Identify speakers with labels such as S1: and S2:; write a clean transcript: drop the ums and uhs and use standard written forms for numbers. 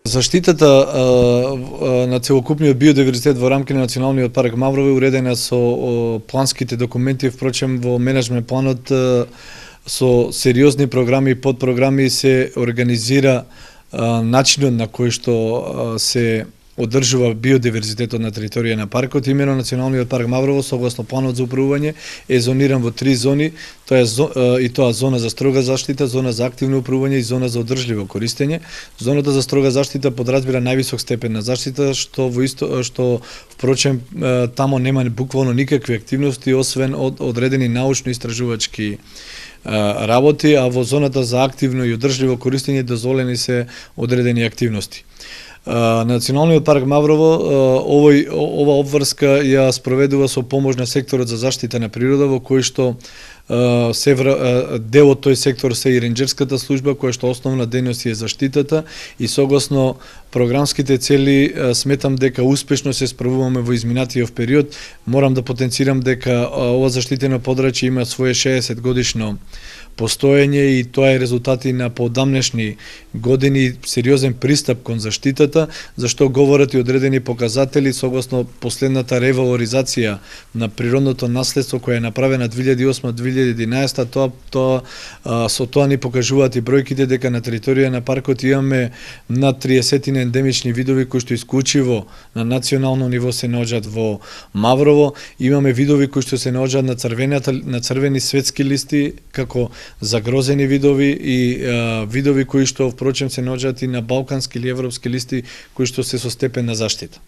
S1: Заштитата на целокупниот биодиверзитет во рамки на Националниот парк Маврово е уредена со планските документи, впрочем во менеджмент планот со сериозни програми и подпрограми се организира начинот на кој што се одржува биодиверзитетот на територија на паркот. Имено Националниот парк Маврово согласно планот за управување е зониран во 3 зони, тоа зона за строга заштита, зона за активно управување и зона за одржливо користење. Зоната за строга заштита подразбира највисок степен на заштита, што впрочем тамо нема буквално никакви активности освен од одредени научно-истражувачки работи, а во зоната за активно и одржливо користење дозволени се одредени активности. Националниот парк Маврово ова обврска ја спроведува со помош на секторот за заштита на природа, во кој што дел од тој сектор се и ренџерската служба, која што основна дејност е заштитата, и согласно програмските цели сметам дека успешно се справуваме во изминатиот период. Морам да потенцирам дека ова заштитено подрачје има свое 60 годишно постоење и тоа е резултати на поодамнешни години сериозен пристап кон заштитата, зашто говорат и одредени показатели согласно последната ревалоризација на природното наследство која е направена 2008-2011, со тоа ни покажуваат и бројките дека на територија на паркот имаме над 30 ендемични видови кои што исклучиво на национално ниво се наоѓаат во Маврово. Имаме видови кои што се наоѓаат на црвени светски листи како загрозени видови и видови кои што впрочем се наоѓаат и на балкански или европски листи кои што се со степен на заштита.